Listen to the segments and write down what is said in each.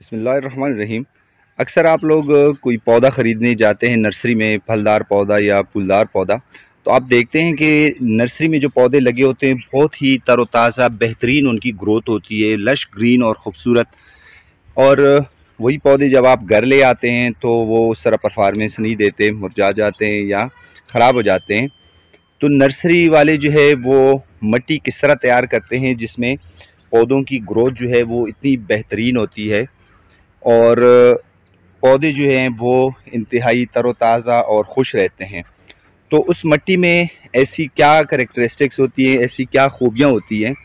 बिस्मिल्लाहिर्रहमानिर्रहीम। अक्सर आप लोग कोई पौधा ख़रीदने जाते हैं नर्सरी में, फलदार पौधा या फूलदार पौधा, तो आप देखते हैं कि नर्सरी में जो पौधे लगे होते हैं बहुत ही तरोताज़ा बेहतरीन उनकी ग्रोथ होती है, लश ग्रीन और ख़ूबसूरत। और वही पौधे जब आप घर ले आते हैं तो वो उस तरह परफॉर्मेंस नहीं देते, मुरझा जाते हैं या ख़राब हो जाते हैं। तो नर्सरी वाले जो है वो मिट्टी किस तरह तैयार करते हैं जिसमें पौधों की ग्रोथ जो है वो इतनी बेहतरीन होती है और पौधे जो हैं वो इंतहाई तरोताज़ा और खुश रहते हैं। तो उस मिट्टी में ऐसी क्या करैक्टरिस्टिक्स होती हैं, ऐसी क्या खूबियाँ होती हैं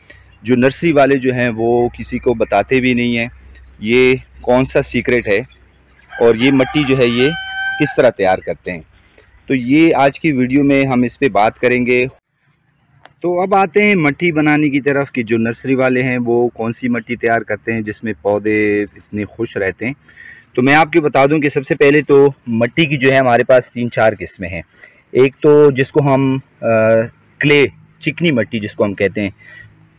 जो नर्सरी वाले जो हैं वो किसी को बताते भी नहीं हैं। ये कौन सा सीक्रेट है और ये मिट्टी जो है ये किस तरह तैयार करते हैं, तो ये आज की वीडियो में हम इस पे बात करेंगे। तो अब आते हैं मिट्टी बनाने की तरफ कि जो नर्सरी वाले हैं वो कौन सी मिट्टी तैयार करते हैं जिसमें पौधे इतने खुश रहते हैं। तो मैं आपको बता दूं कि सबसे पहले तो मिट्टी की जो है हमारे पास 3-4 किस्में हैं। एक तो जिसको हम क्ले, चिकनी मिट्टी जिसको हम कहते हैं,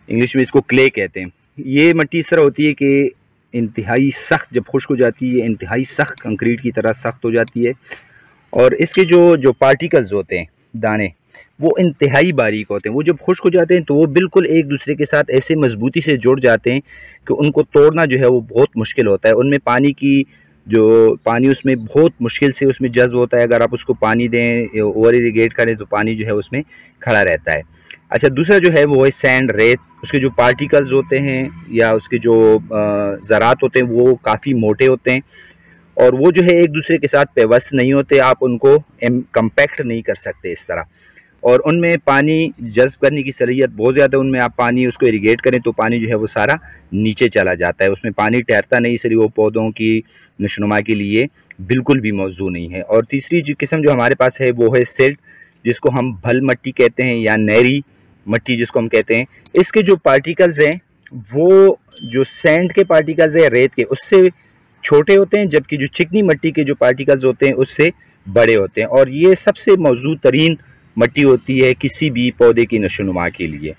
इंग्लिश में इसको क्ले कहते हैं। ये मिट्टी इस तरह होती है कि इंतहाई सख्त, जब खुश्क हो जाती है इंतहाई सख्त कंक्रीट की तरह सख्त हो जाती है और इसके जो पार्टिकल्स होते हैं, दाने, वो इंतहाई बारीक होते हैं। वो जब खुश्क हो जाते हैं तो वो बिल्कुल एक दूसरे के साथ ऐसे मजबूती से जुड़ जाते हैं कि उनको तोड़ना जो है वो बहुत मुश्किल होता है। उनमें पानी उसमें बहुत मुश्किल से उसमें जज्ब होता है। अगर आप उसको पानी दें, ओवर इरीगेट करें तो पानी जो है उसमें खड़ा रहता है। अच्छा, दूसरा जो है वो है सैंड, रेत। उसके जो पार्टिकल्स होते हैं या उसके जो ज़रात होते हैं वो काफ़ी मोटे होते हैं और वो जो है एक दूसरे के साथ पेवस्त नहीं होते। आप उनको कम्पैक्ट नहीं कर सकते इस तरह, और उनमें पानी जज़्ब करने की सलाहियत बहुत ज़्यादा है। उनमें आप पानी उसको इरीगेट करें तो पानी जो है वो सारा नीचे चला जाता है, उसमें पानी ठहरता नहीं, इसलिए वो पौधों की नशोनुमा के लिए बिल्कुल भी मौजू नहीं है। और तीसरी जो किस्म जो हमारे पास है वो है सिल्ट, जिसको हम भल मिट्टी कहते हैं या नहरी मिट्टी जिसको हम कहते हैं। इसके जो पार्टिकल्स हैं वो जो सैंड के पार्टिकल्स हैं, रेत के, उससे छोटे होते हैं, जबकि जो चिकनी मिट्टी के जो पार्टिकल्स होते हैं उससे बड़े होते हैं। और ये सबसे मौजूद तरीन मिट्टी होती है किसी भी पौधे की नशोनुमा के लिए।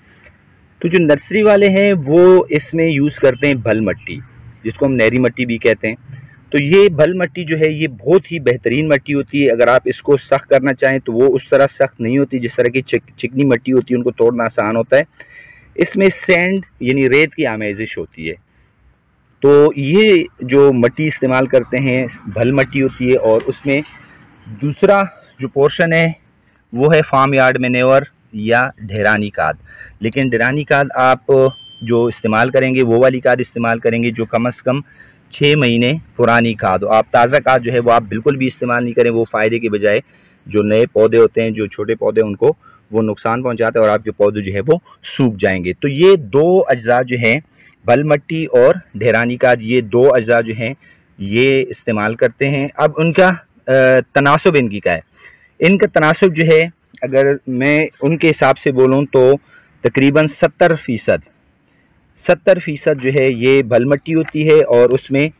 तो जो नर्सरी वाले हैं वो इसमें यूज़ करते हैं भल मिट्टी, जिसको हम नहरी मिट्टी भी कहते हैं। तो ये भल मिट्टी जो है ये बहुत ही बेहतरीन मिट्टी होती है। अगर आप इसको सख्त करना चाहें तो वो उस तरह सख्त नहीं होती जिस तरह की चिकनी मिट्टी होती है, उनको तोड़ना आसान होता है। इसमें सैंड यानी रेत की आमेजिश होती है। तो ये जो मिट्टी इस्तेमाल करते हैं भल मिट्टी होती है। और उसमें दूसरा जो पोर्शन है वो है फार्म यार्ड मैन्योर या ढेरानी खाद। लेकिन ढेरानी खाद आप जो इस्तेमाल करेंगे वो वाली खाद इस्तेमाल करेंगे जो कम से कम 6 महीने पुरानी खाद हो। आप ताज़ा खाद जो है वो आप बिल्कुल भी इस्तेमाल नहीं करें। वो फ़ायदे के बजाय जो नए पौधे होते हैं, जो छोटे पौधे, उनको वो नुकसान पहुँचाते हैं और आपके पौधे जो है वो सूख जाएंगे। तो ये दो अज्जा जो हैं, बल मिट्टी और ढेरानी खाद, ये दो अज्जा जो हैं ये इस्तेमाल करते हैं। अब उनका तनासुब इनकी का है, इनका तनासुब जो है अगर मैं उनके हिसाब से बोलूँ तो तकरीबन 70% जो है ये भल मिट्टी होती है और उसमें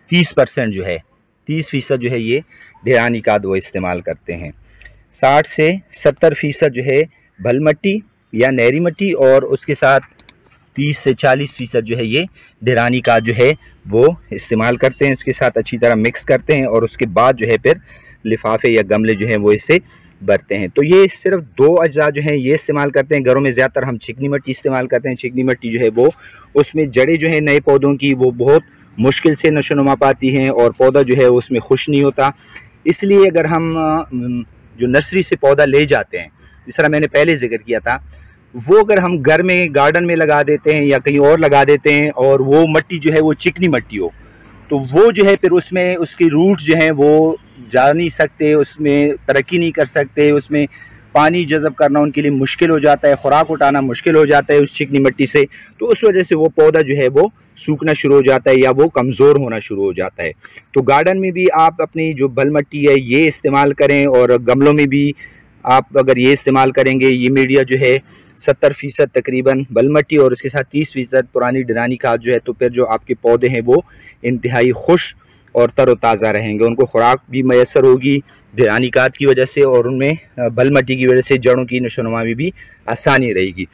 30% जो है 30% जो है ये ढेरानी खाद वो इस्तेमाल करते हैं। 60 से 70% जो है भल मिट्टी या नहरी मिट्टी और उसके साथ 30 से 40% जो है ये ढेरानी खाद जो है वो इस्तेमाल करते हैं। उसके साथ अच्छी तरह मिक्स करते हैं और उसके बाद जो है फिर लिफाफे या गमले जो हैं वो इससे भरते हैं। तो ये सिर्फ दो अज्जा जो हैं ये इस्तेमाल करते हैं। घरों में ज़्यादातर हम चिकनी मिट्टी इस्तेमाल करते हैं। चिकनी मिट्टी जो है वो उसमें जड़ें जो है नए पौधों की वो बहुत मुश्किल से नशोनुमा पाती हैं और पौधा जो है उसमें खुश नहीं होता। इसलिए अगर हम जो नर्सरी से पौधा ले जाते हैं, जिस तरह मैंने पहले जिक्र किया था, वो अगर हम घर में गार्डन में लगा देते हैं या कहीं और लगा देते हैं और वो मिट्टी जो है वो चिकनी मिट्टी हो, तो वो जो है फिर उसमें उसकी रूट्स जो हैं वो जा नहीं सकते, उसमें तरक्की नहीं कर सकते, उसमें पानी जज़ब करना उनके लिए मुश्किल हो जाता है, खुराक उठाना मुश्किल हो जाता है उस चिकनी मिट्टी से। तो उस वजह से वो पौधा जो है वो सूखना शुरू हो जाता है या वो कमज़ोर होना शुरू हो जाता है। तो गार्डन में भी आप अपनी जो बल मिट्टी है ये इस्तेमाल करें और गमलों में भी आप अगर ये इस्तेमाल करेंगे, ये मीडिया जो है 70% तकरीबन बल मिट्टी और उसके साथ 30% पुरानी ढेरानी खाद जो है, तो फिर जो आपके पौधे हैं वो इंतहाई खुश और तरोताज़ा रहेंगे। उनको खुराक भी मैसर होगी ढेरानी खाद की वजह से और उनमें बल मिट्टी की वजह से जड़ों की नशोनुमा में भी आसानी रहेगी।